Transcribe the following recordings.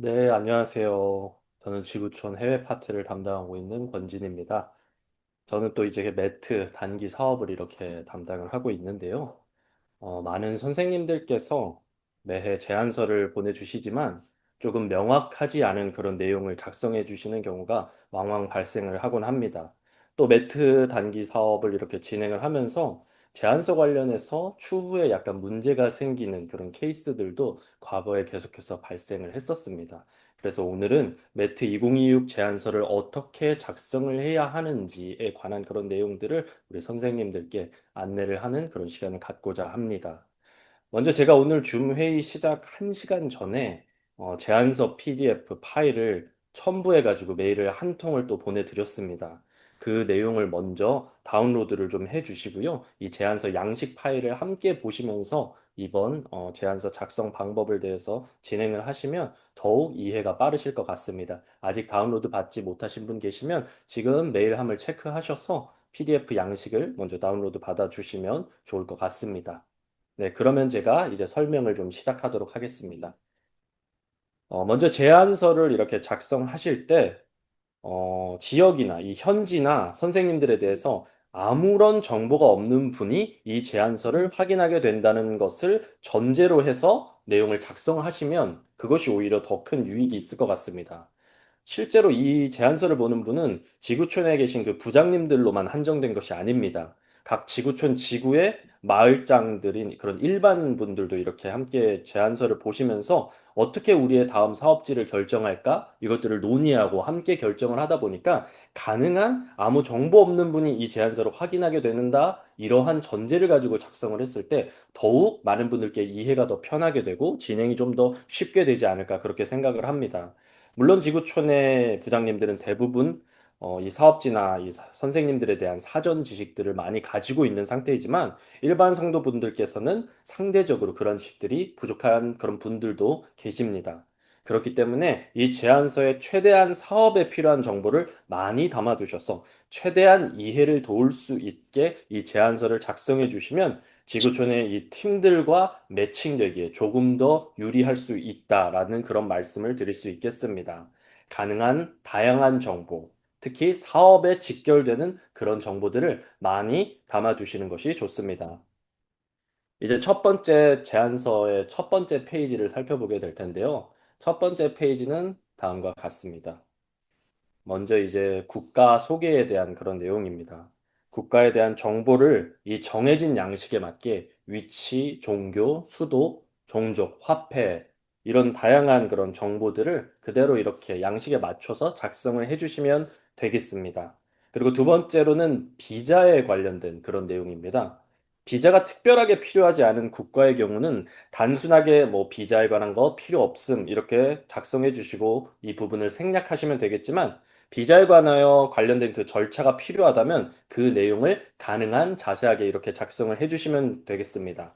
네, 안녕하세요. 저는 지구촌 해외 파트를 담당하고 있는 권진입니다. 저는 또 이제 매트 단기 사업을 이렇게 담당을 하고 있는데요. 많은 선생님들께서 매해 제안서를 보내주시지만 조금 명확하지 않은 그런 내용을 작성해 주시는 경우가 왕왕 발생을 하곤 합니다. 또 매트 단기 사업을 이렇게 진행을 하면서 제안서 관련해서 추후에 약간 문제가 생기는 그런 케이스들도 과거에 계속해서 발생을 했었습니다. 그래서 오늘은 매트 2026 제안서를 어떻게 작성을 해야 하는지에 관한 그런 내용들을 우리 선생님들께 안내를 하는 그런 시간을 갖고자 합니다. 먼저 제가 오늘 줌 회의 시작 1시간 전에 제안서 PDF 파일을 첨부해 가지고 메일을 한 통을 또 보내드렸습니다. 그 내용을 먼저 다운로드를 좀 해주시고요. 이 제안서 양식 파일을 함께 보시면서 이번 제안서 작성 방법을 대해서 진행을 하시면 더욱 이해가 빠르실 것 같습니다. 아직 다운로드 받지 못하신 분 계시면 지금 메일함을 체크하셔서 PDF 양식을 먼저 다운로드 받아주시면 좋을 것 같습니다. 네, 그러면 제가 이제 설명을 좀 시작하도록 하겠습니다. 먼저 제안서를 이렇게 작성하실 때, 지역이나 이 현지나 선생님들에 대해서 아무런 정보가 없는 분이 이 제안서를 확인하게 된다는 것을 전제로 해서 내용을 작성하시면 그것이 오히려 더 큰 유익이 있을 것 같습니다. 실제로 이 제안서를 보는 분은 지구촌에 계신 그 부장님들로만 한정된 것이 아닙니다. 각 지구촌 지구의 마을장들인 그런 일반 분들도 이렇게 함께 제안서를 보시면서 어떻게 우리의 다음 사업지를 결정할까? 이것들을 논의하고 함께 결정을 하다 보니까 가능한 아무 정보 없는 분이 이 제안서를 확인하게 되는다. 이러한 전제를 가지고 작성을 했을 때 더욱 많은 분들께 이해가 더 편하게 되고 진행이 좀 더 쉽게 되지 않을까 그렇게 생각을 합니다. 물론 지구촌의 부장님들은 대부분 이 사업지나 이 선생님들에 대한 사전 지식들을 많이 가지고 있는 상태이지만 일반 성도분들께서는 상대적으로 그런 지식들이 부족한 그런 분들도 계십니다. 그렇기 때문에 이 제안서에 최대한 사업에 필요한 정보를 많이 담아두셔서 최대한 이해를 도울 수 있게 이 제안서를 작성해 주시면 지구촌의 이 팀들과 매칭되기에 조금 더 유리할 수 있다라는 그런 말씀을 드릴 수 있겠습니다. 가능한 다양한 정보, 특히 사업에 직결되는 그런 정보들을 많이 담아두시는 것이 좋습니다. 이제 첫 번째 제안서의 첫 번째 페이지를 살펴보게 될 텐데요. 첫 번째 페이지는 다음과 같습니다. 먼저 이제 국가 소개에 대한 그런 내용입니다. 국가에 대한 정보를 이 정해진 양식에 맞게 위치, 종교, 수도, 종족, 화폐 이런 다양한 그런 정보들을 그대로 이렇게 양식에 맞춰서 작성을 해주시면 되겠습니다. 그리고 두 번째로는 비자에 관련된 그런 내용입니다. 비자가 특별하게 필요하지 않은 국가의 경우는 단순하게 뭐 비자에 관한 거 필요 없음 이렇게 작성해 주시고 이 부분을 생략하시면 되겠지만 비자에 관하여 관련된 그 절차가 필요하다면 그 내용을 가능한 자세하게 이렇게 작성을 해주시면 되겠습니다.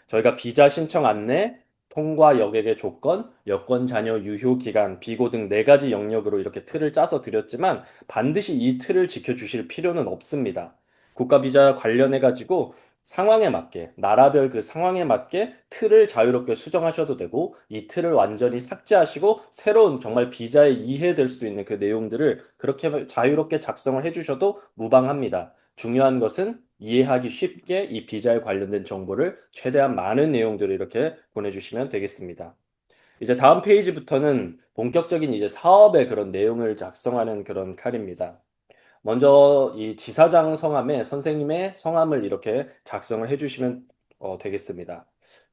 저희가 비자 신청 안내, 통과 여객의 조건, 여권 잔여 유효 기간, 비고 등 네 가지 영역으로 이렇게 틀을 짜서 드렸지만 반드시 이 틀을 지켜주실 필요는 없습니다. 국가 비자 관련해 가지고 상황에 맞게, 나라별 그 상황에 맞게 틀을 자유롭게 수정하셔도 되고, 이 틀을 완전히 삭제하시고, 새로운 정말 비자에 이해될 수 있는 그 내용들을 그렇게 자유롭게 작성을 해주셔도 무방합니다. 중요한 것은 이해하기 쉽게 이 비자에 관련된 정보를 최대한 많은 내용들을 이렇게 보내주시면 되겠습니다. 이제 다음 페이지부터는 본격적인 이제 사업의 그런 내용을 작성하는 그런 칼입니다. 먼저 이 지사장 성함에 선생님의 성함을 이렇게 작성을 해주시면 되겠습니다.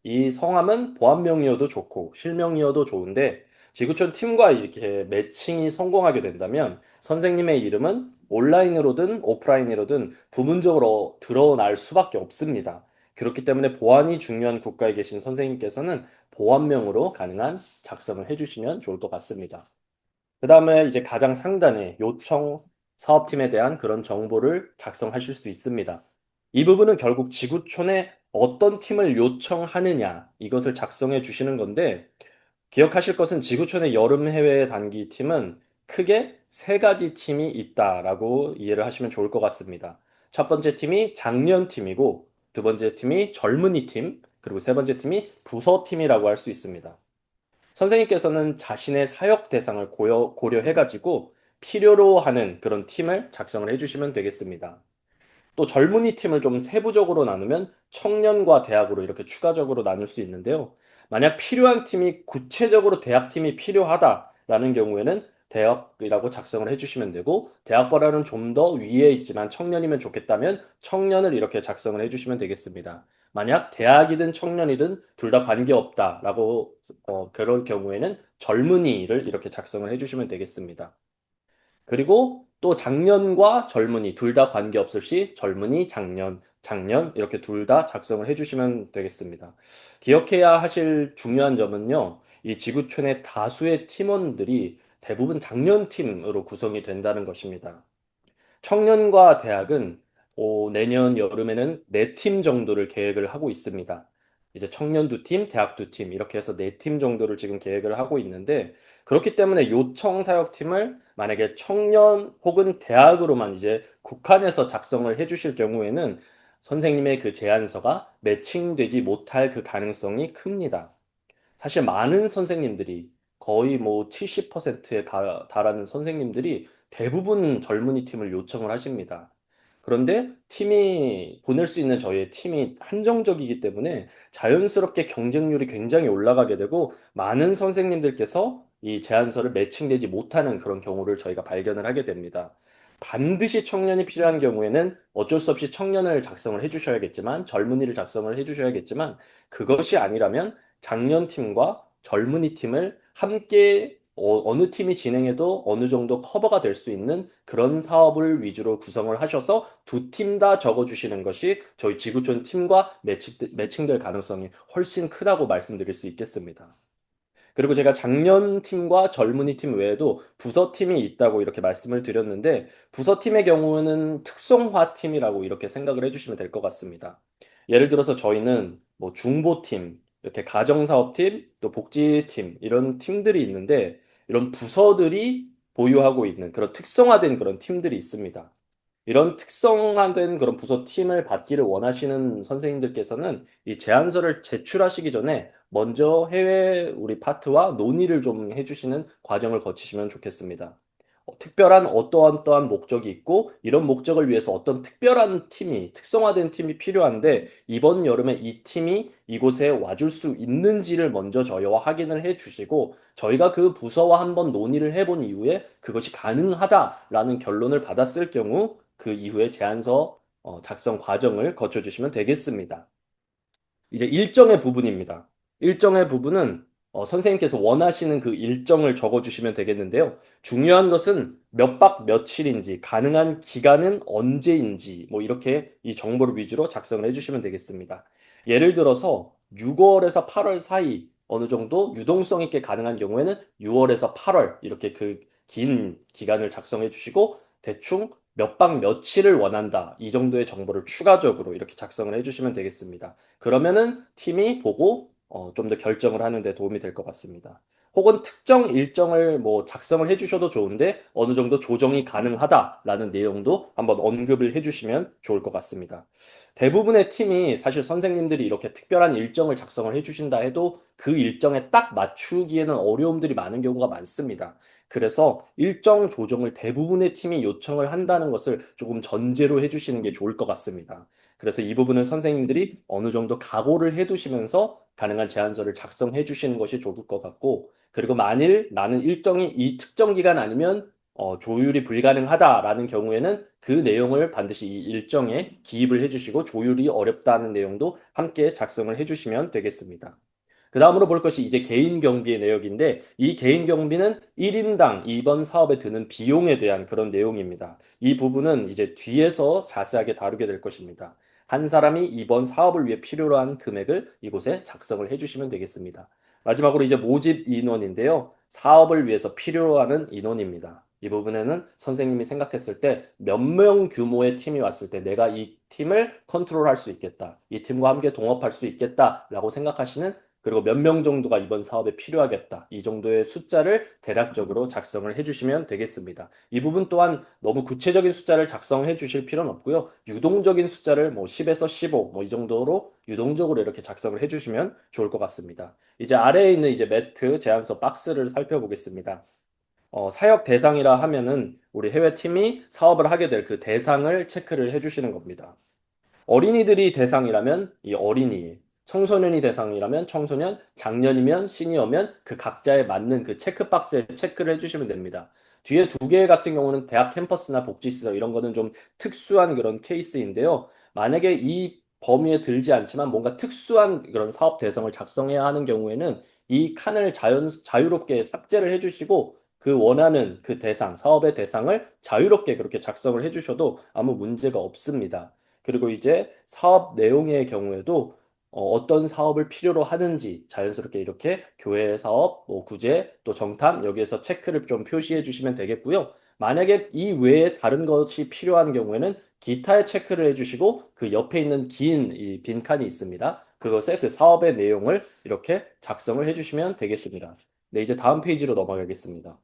이 성함은 보안명이어도 좋고 실명이어도 좋은데 지구촌 팀과 이렇게 매칭이 성공하게 된다면 선생님의 이름은 온라인으로든 오프라인으로든 부분적으로 드러날 수밖에 없습니다. 그렇기 때문에 보안이 중요한 국가에 계신 선생님께서는 보안명으로 가능한 작성을 해주시면 좋을 것 같습니다. 그 다음에 이제 가장 상단에 요청 사업팀에 대한 그런 정보를 작성하실 수 있습니다. 이 부분은 결국 지구촌에 어떤 팀을 요청하느냐 이것을 작성해 주시는 건데 기억하실 것은 지구촌의 여름 해외 단기 팀은 크게 세 가지 팀이 있다라고 이해를 하시면 좋을 것 같습니다. 첫 번째 팀이 장년 팀이고 두 번째 팀이 젊은이 팀 그리고 세 번째 팀이 부서 팀이라고 할 수 있습니다. 선생님께서는 자신의 사역 대상을 고려해가지고 필요로 하는 그런 팀을 작성을 해주시면 되겠습니다. 또 젊은이 팀을 좀 세부적으로 나누면 청년과 대학으로 이렇게 추가적으로 나눌 수 있는데요. 만약 필요한 팀이 구체적으로 대학팀이 필요하다라는 경우에는 대학이라고 작성을 해주시면 되고, 대학보다는 좀 더 위에 있지만 청년이면 좋겠다면 청년을 이렇게 작성을 해주시면 되겠습니다. 만약 대학이든 청년이든 둘 다 관계없다라고 그럴 경우에는 젊은이를 이렇게 작성을 해주시면 되겠습니다. 그리고 또 장년과 젊은이 둘 다 관계없을 시 젊은이, 장년 이렇게 둘 다 작성을 해주시면 되겠습니다. 기억해야 하실 중요한 점은요. 이 지구촌의 다수의 팀원들이 대부분 장년팀으로 구성이 된다는 것입니다. 청년과 대학은 내년 여름에는 4팀 정도를 계획을 하고 있습니다. 이제 청년 2팀, 대학 2팀 이렇게 해서 4팀 정도를 지금 계획을 하고 있는데, 그렇기 때문에 요청 사역팀을 만약에 청년 혹은 대학으로만 이제 국한해서 작성을 해 주실 경우에는 선생님의 그 제안서가 매칭되지 못할 그 가능성이 큽니다. 사실 많은 선생님들이 거의 뭐 70%에 달하는 선생님들이 대부분 젊은이 팀을 요청을 하십니다. 그런데 팀이 보낼 수 있는 저희의 팀이 한정적이기 때문에 자연스럽게 경쟁률이 굉장히 올라가게 되고, 많은 선생님들께서 이 제안서를 매칭되지 못하는 그런 경우를 저희가 발견을 하게 됩니다. 반드시 청년이 필요한 경우에는 어쩔 수 없이 청년을 작성을 해주셔야겠지만, 젊은이를 작성을 해주셔야겠지만, 그것이 아니라면 장년 팀과 젊은이 팀을 함께 어느 팀이 진행해도 어느 정도 커버가 될 수 있는 그런 사업을 위주로 구성을 하셔서 2팀 다 적어주시는 것이 저희 지구촌 팀과 매칭될 가능성이 훨씬 크다고 말씀드릴 수 있겠습니다. 그리고 제가 작년 팀과 젊은이 팀 외에도 부서팀이 있다고 이렇게 말씀을 드렸는데, 부서팀의 경우는 특성화 팀이라고 이렇게 생각을 해주시면 될 것 같습니다. 예를 들어서 저희는 뭐 중보팀, 이렇게 가정사업팀, 또 복지팀 이런 팀들이 있는데, 이런 부서들이 보유하고 있는 그런 특성화된 그런 팀들이 있습니다. 이런 특성화된 그런 부서 팀을 받기를 원하시는 선생님들께서는 이 제안서를 제출하시기 전에 먼저 해외 우리 파트와 논의를 좀 해주시는 과정을 거치시면 좋겠습니다. 특별한 어떠한 목적이 있고, 이런 목적을 위해서 어떤 특별한 팀이, 특성화된 팀이 필요한데 이번 여름에 이 팀이 이곳에 와줄 수 있는지를 먼저 저희와 확인을 해 주시고, 저희가 그 부서와 한번 논의를 해본 이후에 그것이 가능하다라는 결론을 받았을 경우 그 이후에 제안서 작성 과정을 거쳐주시면 되겠습니다. 이제 일정의 부분입니다. 일정의 부분은 선생님께서 원하시는 그 일정을 적어주시면 되겠는데요. 중요한 것은 몇 박 며칠인지, 가능한 기간은 언제인지, 뭐 이렇게 이 정보를 위주로 작성을 해주시면 되겠습니다. 예를 들어서 6월에서 8월 사이 어느 정도 유동성 있게 가능한 경우에는 6월에서 8월 이렇게 그 긴 기간을 작성해 주시고, 대충 몇 박 며칠을 원한다, 이 정도의 정보를 추가적으로 이렇게 작성을 해주시면 되겠습니다. 그러면은 팀이 보고 좀 더 결정을 하는 데 도움이 될 것 같습니다. 혹은 특정 일정을 뭐 작성을 해주셔도 좋은데 어느 정도 조정이 가능하다라는 내용도 한번 언급을 해주시면 좋을 것 같습니다. 대부분의 팀이 사실 선생님들이 이렇게 특별한 일정을 작성을 해주신다 해도 그 일정에 딱 맞추기에는 어려움들이 많은 경우가 많습니다. 그래서 일정 조정을 대부분의 팀이 요청을 한다는 것을 조금 전제로 해주시는 게 좋을 것 같습니다. 그래서 이 부분은 선생님들이 어느 정도 각오를 해두시면서 가능한 제안서를 작성해 주시는 것이 좋을 것 같고, 그리고 만일 나는 일정이 이 특정 기간 아니면 조율이 불가능하다라는 경우에는 그 내용을 반드시 이 일정에 기입을 해주시고, 조율이 어렵다는 내용도 함께 작성을 해주시면 되겠습니다. 그 다음으로 볼 것이 이제 개인 경비의 내역인데, 이 개인 경비는 1인당 이번 사업에 드는 비용에 대한 그런 내용입니다. 이 부분은 이제 뒤에서 자세하게 다루게 될 것입니다. 한 사람이 이번 사업을 위해 필요로 한 금액을 이곳에 작성을 해주시면 되겠습니다. 마지막으로 이제 모집 인원인데요. 사업을 위해서 필요로 하는 인원입니다. 이 부분에는 선생님이 생각했을 때 몇 명 규모의 팀이 왔을 때 내가 이 팀을 컨트롤할 수 있겠다, 이 팀과 함께 동업할 수 있겠다라고 생각하시는 그리고 몇 명 정도가 이번 사업에 필요하겠다. 이 정도의 숫자를 대략적으로 작성을 해주시면 되겠습니다. 이 부분 또한 너무 구체적인 숫자를 작성해 주실 필요는 없고요. 유동적인 숫자를 뭐 10에서 15, 뭐 이 정도로 유동적으로 이렇게 작성을 해 주시면 좋을 것 같습니다. 이제 아래에 있는 이제 매트 제안서 박스를 살펴보겠습니다. 사역 대상이라 하면은 우리 해외팀이 사업을 하게 될 그 대상을 체크를 해 주시는 겁니다. 어린이들이 대상이라면 이 어린이, 청소년이 대상이라면 청소년, 장년이면 시니어면 그 각자에 맞는 그 체크박스에 체크를 해주시면 됩니다. 뒤에 두 개 같은 경우는 대학 캠퍼스나 복지시설 이런 거는 좀 특수한 그런 케이스인데요. 만약에 이 범위에 들지 않지만 뭔가 특수한 그런 사업 대상을 작성해야 하는 경우에는 이 칸을 자유롭게 삭제를 해주시고 그 원하는 그 대상, 사업의 대상을 자유롭게 그렇게 작성을 해주셔도 아무 문제가 없습니다. 그리고 이제 사업 내용의 경우에도 떤 사업을 필요로 하는지 자연스럽게 이렇게 교회 사업, 뭐 구제, 또 정탐 여기에서 체크를 좀 표시해 주시면 되겠고요. 만약에 이 외에 다른 것이 필요한 경우에는 기타에 체크를 해주시고 그 옆에 있는 긴 이 빈칸이 있습니다. 그것에 그 사업의 내용을 이렇게 작성을 해주시면 되겠습니다. 네, 이제 다음 페이지로 넘어가겠습니다.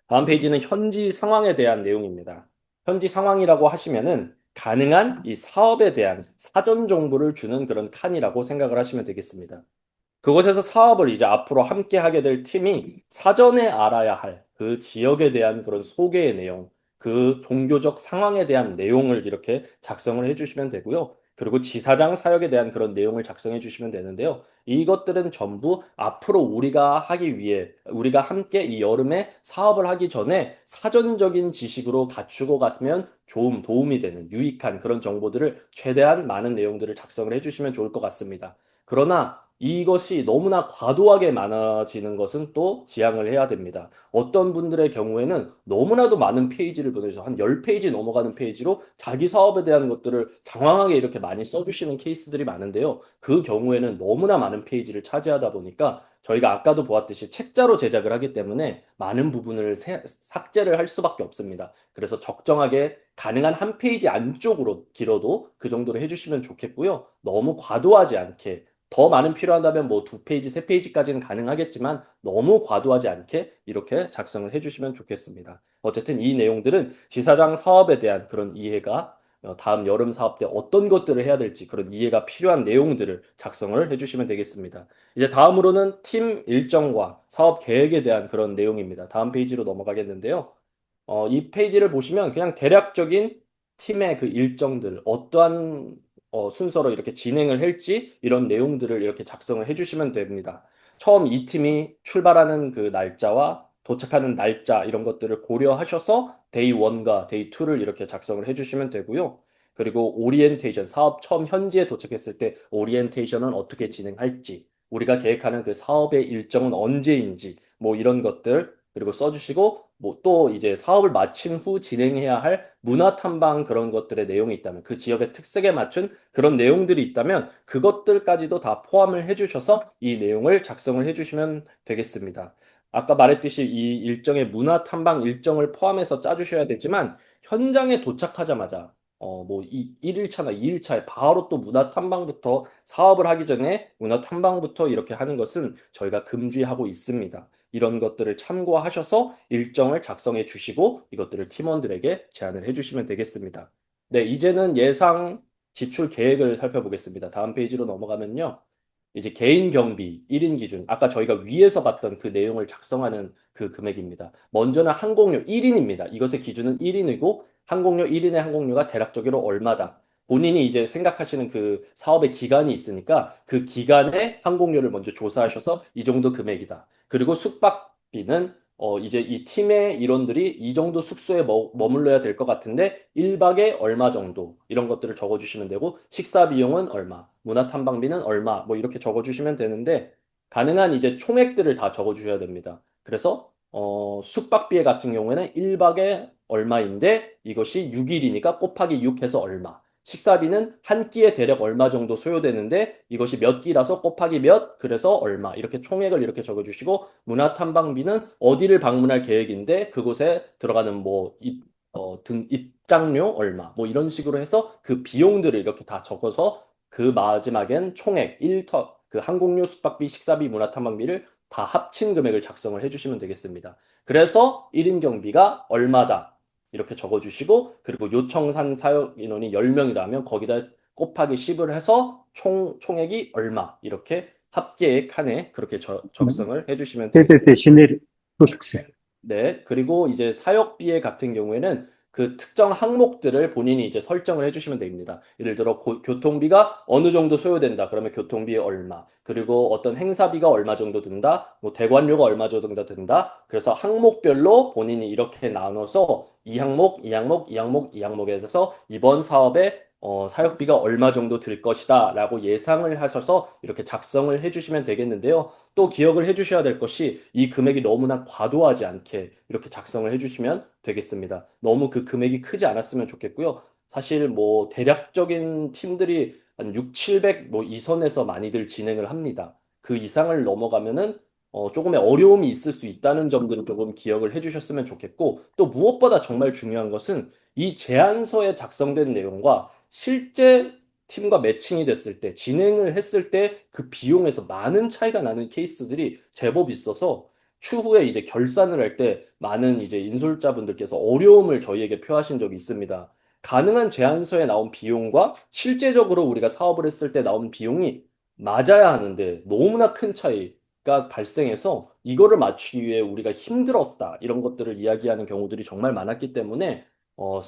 다음 페이지는 현지 상황에 대한 내용입니다. 현지 상황이라고 하시면은 가능한 이 사업에 대한 사전 정보를 주는 그런 칸이라고 생각을 하시면 되겠습니다. 그곳에서 사업을 이제 앞으로 함께 하게 될 팀이 사전에 알아야 할 그 지역에 대한 그런 소개의 내용, 그 종교적 상황에 대한 내용을 이렇게 작성을 해주시면 되고요. 그리고 지사장 사역에 대한 그런 내용을 작성해 주시면 되는데요. 이것들은 전부 앞으로 우리가 하기 위해, 우리가 함께 이 여름에 사업을 하기 전에 사전적인 지식으로 갖추고 갔으면 도움이 되는 유익한 그런 정보들을 최대한 많은 내용들을 작성을 해주시면 좋을 것 같습니다. 그러나 이것이 너무나 과도하게 많아지는 것은 또 지양을 해야 됩니다. 어떤 분들의 경우에는 너무나도 많은 페이지를 보내서 한 10페이지 넘어가는 페이지로 자기 사업에 대한 것들을 장황하게 이렇게 많이 써주시는 케이스들이 많은데요. 그 경우에는 너무나 많은 페이지를 차지하다 보니까 저희가 아까도 보았듯이 책자로 제작을 하기 때문에 많은 부분을 삭제를 할 수밖에 없습니다. 그래서 적정하게 가능한 한 페이지 안쪽으로 길어도 그 정도로 해주시면 좋겠고요. 너무 과도하지 않게 더 많은 필요하다면 뭐 두 페이지, 세 페이지까지는 가능하겠지만 너무 과도하지 않게 이렇게 작성을 해주시면 좋겠습니다. 어쨌든 이 내용들은 지사장 사업에 대한 그런 이해가 다음 여름 사업 때 어떤 것들을 해야 될지 그런 이해가 필요한 내용들을 작성을 해주시면 되겠습니다. 이제 다음으로는 팀 일정과 사업 계획에 대한 그런 내용입니다. 다음 페이지로 넘어가겠는데요. 이 페이지를 보시면 그냥 대략적인 팀의 그 일정들, 어떠한 순서로 이렇게 진행을 할지 이런 내용들을 이렇게 작성을 해주시면 됩니다. 처음 이 팀이 출발하는 그 날짜와 도착하는 날짜 이런 것들을 고려하셔서 데이 1과 데이 2를 이렇게 작성을 해주시면 되고요. 그리고 오리엔테이션, 사업 처음 현지에 도착했을 때 오리엔테이션은 어떻게 진행할지, 우리가 계획하는 그 사업의 일정은 언제인지, 뭐 이런 것들, 그리고 써주시고, 뭐 또 이제 사업을 마친 후 진행해야 할 문화 탐방 그런 것들의 내용이 있다면, 그 지역의 특색에 맞춘 그런 내용들이 있다면, 그것들까지도 다 포함을 해주셔서 이 내용을 작성을 해주시면 되겠습니다. 아까 말했듯이 이 일정의 문화 탐방 일정을 포함해서 짜주셔야 되지만, 현장에 도착하자마자 뭐, 1일차나 2일차에 바로 또 문화 탐방부터 사업을 하기 전에 문화 탐방부터 이렇게 하는 것은 저희가 금지하고 있습니다. 이런 것들을 참고하셔서 일정을 작성해 주시고 이것들을 팀원들에게 제안을 해 주시면 되겠습니다. 네, 이제는 예상 지출 계획을 살펴보겠습니다. 다음 페이지로 넘어가면요. 이제 개인 경비 1인 기준, 아까 저희가 위에서 봤던 그 내용을 작성하는 그 금액입니다. 먼저는 항공료 1인입니다. 이것의 기준은 1인이고 항공료 1인의 항공료가 대략적으로 얼마다. 본인이 이제 생각하시는 그 사업의 기간이 있으니까 그 기간의 항공료를 먼저 조사하셔서 이 정도 금액이다. 그리고 숙박비는 이제 이 팀의 일원들이 이 정도 숙소에 머물러야 될 것 같은데 1박에 얼마 정도 이런 것들을 적어주시면 되고 식사 비용은 얼마, 문화 탐방비는 얼마 뭐 이렇게 적어주시면 되는데 가능한 이제 총액들을 다 적어주셔야 됩니다. 그래서 숙박비 같은 경우에는 1박에 얼마인데 이것이 6일이니까 곱하기 6 해서 얼마. 식사비는 한 끼에 대략 얼마 정도 소요되는데 이것이 몇 끼라서 곱하기 몇 그래서 얼마 이렇게 총액을 이렇게 적어주시고 문화탐방비는 어디를 방문할 계획인데 그곳에 들어가는 뭐 입장료 얼마 뭐 이런 식으로 해서 그 비용들을 이렇게 다 적어서 그 마지막엔 총액 그 항공료, 숙박비, 식사비, 문화탐방비를 다 합친 금액을 작성을 해주시면 되겠습니다. 그래서 1인 경비가 얼마다 이렇게 적어주시고 그리고 요청산 사역 인원이 10명이다 하면 거기다 곱하기 10을 해서 총액이 얼마 이렇게 합계의 칸에 그렇게 적성을 해주시면 Te 되겠습니다. definir X. 네, 그리고 이제 사역비에 같은 경우에는 그 특정 항목들을 본인이 이제 설정을 해주시면 됩니다. 예를 들어 교통비가 어느 정도 소요된다. 그러면 교통비 얼마. 그리고 어떤 행사비가 얼마 정도 든다. 뭐 대관료가 얼마 정도 든다. 그래서 항목별로 본인이 이렇게 나눠서 이 항목, 이 항목, 이 항목, 이 항목에 있어서 이번 사업에 사역비가 얼마 정도 들 것이다 라고 예상을 하셔서 이렇게 작성을 해주시면 되겠는데요. 또 기억을 해주셔야 될 것이 이 금액이 너무나 과도하지 않게 이렇게 작성을 해주시면 되겠습니다. 너무 그 금액이 크지 않았으면 좋겠고요. 사실 뭐 대략적인 팀들이 한 6, 700 뭐 이 선에서 많이들 진행을 합니다. 그 이상을 넘어가면은 조금의 어려움이 있을 수 있다는 점들을 조금 기억을 해주셨으면 좋겠고 또 무엇보다 정말 중요한 것은 이 제안서에 작성된 내용과 실제 팀과 매칭이 됐을 때, 진행을 했을 때 그 비용에서 많은 차이가 나는 케이스들이 제법 있어서 추후에 이제 결산을 할 때 많은 이제 인솔자분들께서 어려움을 저희에게 표하신 적이 있습니다. 가능한 제안서에 나온 비용과 실제적으로 우리가 사업을 했을 때 나온 비용이 맞아야 하는데 너무나 큰 차이가 발생해서 이거를 맞추기 위해 우리가 힘들었다. 이런 것들을 이야기하는 경우들이 정말 많았기 때문에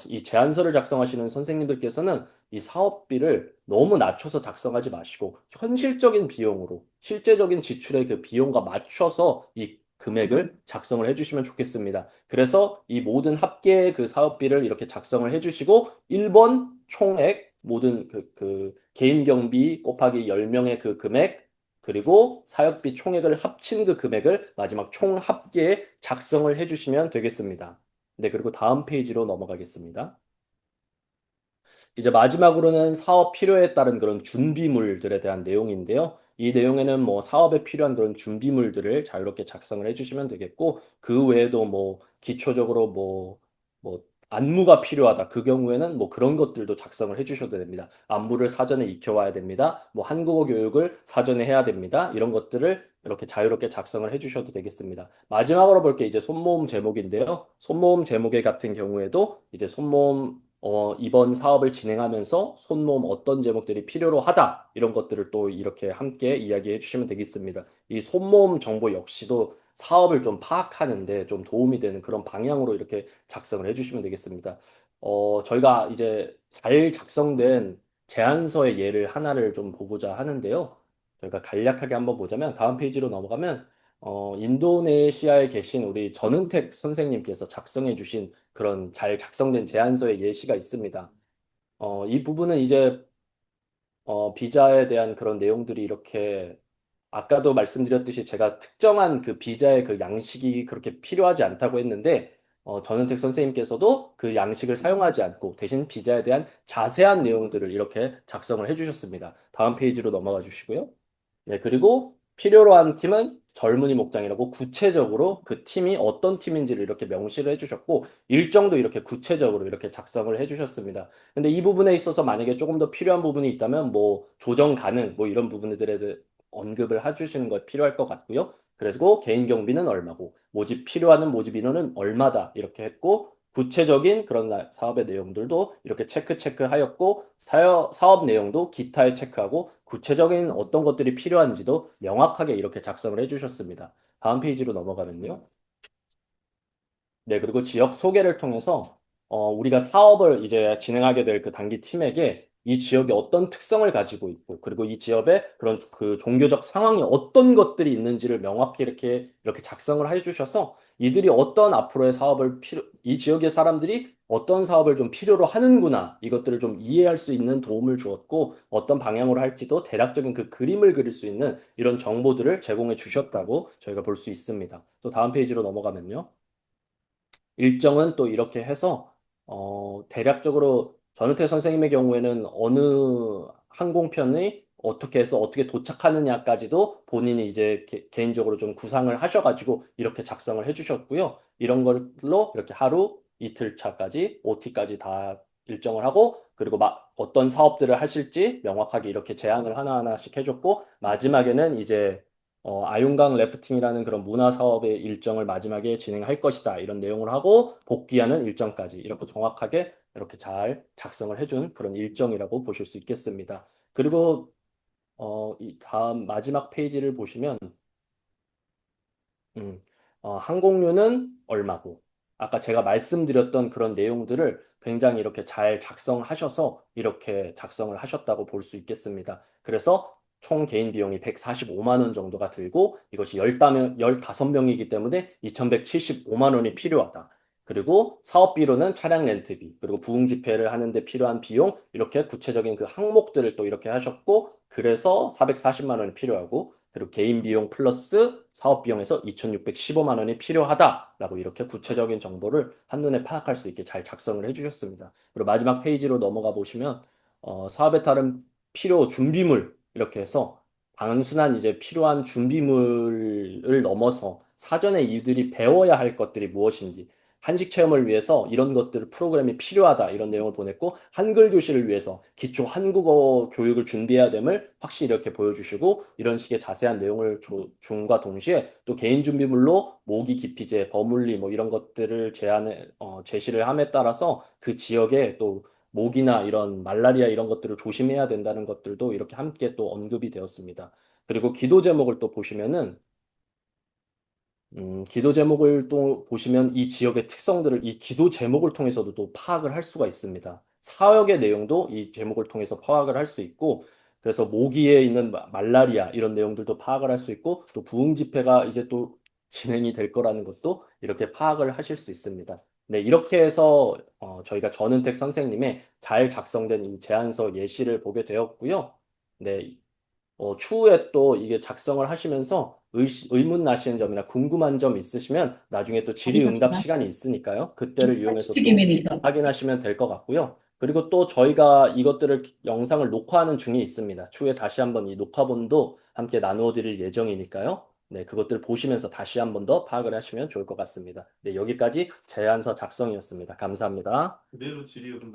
이 제안서를 작성하시는 선생님들께서는 이 사업비를 너무 낮춰서 작성하지 마시고 현실적인 비용으로 실제적인 지출의 그 비용과 맞춰서 이 금액을 작성을 해주시면 좋겠습니다. 그래서 이 모든 합계의 그 사업비를 이렇게 작성을 해주시고 1번 총액 모든 그 개인 경비 곱하기 10명의 그 금액 그리고 사역비 총액을 합친 그 금액을 마지막 총 합계에 작성을 해주시면 되겠습니다. 네, 그리고 다음 페이지로 넘어가겠습니다. 이제 마지막으로는 사업 필요에 따른 그런 준비물들에 대한 내용인데요. 이 내용에는 뭐 사업에 필요한 그런 준비물들을 자유롭게 작성을 해주시면 되겠고, 그 외에도 뭐 기초적으로 뭐 안무가 필요하다. 그 경우에는 뭐 그런 것들도 작성을 해주셔도 됩니다. 안무를 사전에 익혀와야 됩니다. 뭐 한국어 교육을 사전에 해야 됩니다. 이런 것들을 이렇게 자유롭게 작성을 해주셔도 되겠습니다. 마지막으로 볼 게 이제 손모음 제목인데요. 손모음 제목에 같은 경우에도 이제 손모음 이번 사업을 진행하면서 손모음 어떤 제목들이 필요로 하다 이런 것들을 또 이렇게 함께 이야기해 주시면 되겠습니다. 이 손모음 정보 역시도 사업을 좀 파악하는데 좀 도움이 되는 그런 방향으로 이렇게 작성을 해 주시면 되겠습니다. 저희가 이제 잘 작성된 제안서의 예를 하나를 좀 보고자 하는데요. 저희가 간략하게 한번 보자면 다음 페이지로 넘어가면 인도네시아에 계신 우리 전은택 선생님께서 작성해 주신 그런 잘 작성된 제안서의 예시가 있습니다. 이 부분은 이제 비자에 대한 그런 내용들이 이렇게 아까도 말씀드렸듯이 제가 특정한 그 비자의 그 양식이 그렇게 필요하지 않다고 했는데 전은택 선생님께서도 그 양식을 사용하지 않고 대신 비자에 대한 자세한 내용들을 이렇게 작성을 해주셨습니다. 다음 페이지로 넘어가 주시고요. 네, 그리고 필요로 한 팀은 젊은이 목장이라고 구체적으로 그 팀이 어떤 팀인지를 이렇게 명시를 해주셨고 일정도 이렇게 구체적으로 이렇게 작성을 해주셨습니다. 근데 이 부분에 있어서 만약에 조금 더 필요한 부분이 있다면 뭐 조정 가능 뭐 이런 부분들에 대해 언급을 해주시는 것 필요할 것 같고요. 그리고 개인 경비는 얼마고 모집 필요한 모집 인원은 얼마다 이렇게 했고 구체적인 그런 사업의 내용들도 이렇게 체크하였고 사업 내용도 기타에 체크하고 구체적인 어떤 것들이 필요한지도 명확하게 이렇게 작성을 해주셨습니다. 다음 페이지로 넘어가면요. 네, 그리고 지역 소개를 통해서 우리가 사업을 이제 진행하게 될 그 단기 팀에게 이 지역이 어떤 특성을 가지고 있고 그리고 이 지역의 그런 그 종교적 상황이 어떤 것들이 있는지를 명확히 이렇게 작성을 해주셔서 이들이 어떤 앞으로의 사업을 이 지역의 사람들이 어떤 사업을 좀 필요로 하는구나 이것들을 좀 이해할 수 있는 도움을 주었고 어떤 방향으로 할지도 대략적인 그 그림을 그릴 수 있는 이런 정보들을 제공해 주셨다고 저희가 볼 수 있습니다. 또 다음 페이지로 넘어가면요. 일정은 또 이렇게 해서 대략적으로 전우태 선생님의 경우에는 어느 항공편이 어떻게 해서 어떻게 도착하느냐까지도 본인이 이제 개인적으로 좀 구상을 하셔가지고 이렇게 작성을 해주셨고요. 이런 걸로 이렇게 하루 이틀 차까지 OT까지 다 일정을 하고 그리고 어떤 사업들을 하실지 명확하게 이렇게 제안을 하나하나씩 해줬고 마지막에는 이제 아윤강 래프팅이라는 그런 문화 사업의 일정을 마지막에 진행할 것이다. 이런 내용을 하고 복귀하는 일정까지 이렇게 정확하게 이렇게 잘 작성을 해준 그런 일정이라고 보실 수 있겠습니다. 그리고 이 다음 마지막 페이지를 보시면 음, 항공료는 얼마고, 아까 제가 말씀드렸던 그런 내용들을 굉장히 이렇게 잘 작성하셔서 이렇게 작성을 하셨다고 볼 수 있겠습니다. 그래서 총 개인 비용이 145만 원 정도가 들고 이것이 15명이기 때문에 2,175만 원이 필요하다. 그리고 사업비로는 차량 렌트비, 그리고 부응 집회를 하는데 필요한 비용, 이렇게 구체적인 그 항목들을 또 이렇게 하셨고, 그래서 440만 원이 필요하고, 그리고 개인 비용 플러스 사업 비용에서 2,615만 원이 필요하다라고 이렇게 구체적인 정보를 한눈에 파악할 수 있게 잘 작성을 해주셨습니다. 그리고 마지막 페이지로 넘어가 보시면 사업에 따른 필요 준비물 이렇게 해서 단순한 이제 필요한 준비물을 넘어서 사전에 이들이 배워야 할 것들이 무엇인지 한식 체험을 위해서 이런 것들 프로그램이 필요하다 이런 내용을 보냈고 한글 교실을 위해서 기초 한국어 교육을 준비해야 됨을 확실히 이렇게 보여주시고 이런 식의 자세한 내용을 줌과 동시에 또 개인 준비물로 모기 기피제, 버물리 뭐 이런 것들을 제시를 함에 따라서 그 지역에 또 모기나 이런 말라리아 이런 것들을 조심해야 된다는 것들도 이렇게 함께 또 언급이 되었습니다. 그리고 기도 제목을 또 보시면은 기도 제목을 또 보시면 이 지역의 특성들을 이 기도 제목을 통해서도 또 파악을 할 수가 있습니다. 사역의 내용도 이 제목을 통해서 파악을 할 수 있고, 그래서 모기에 있는 말라리아 이런 내용들도 파악을 할 수 있고, 또 부흥 집회가 이제 또 진행이 될 거라는 것도 이렇게 파악을 하실 수 있습니다. 네, 이렇게 해서 저희가 전은택 선생님의 잘 작성된 이 제안서 예시를 보게 되었고요. 네, 추후에 또 이게 작성을 하시면서 의문 나시는 점이나 궁금한 점 있으시면 나중에 또 질의응답 어디까지나? 시간이 있으니까요. 그때를 이용해서 또 치즈기밀이죠. 확인하시면 될 것 같고요. 그리고 또 저희가 이것들을 영상을 녹화하는 중에 있습니다. 추후에 다시 한번 이 녹화본도 함께 나누어 드릴 예정이니까요. 네, 그것들 보시면서 다시 한번 더 파악을 하시면 좋을 것 같습니다. 네, 여기까지 제안서 작성이었습니다. 감사합니다. 그대로 질의응답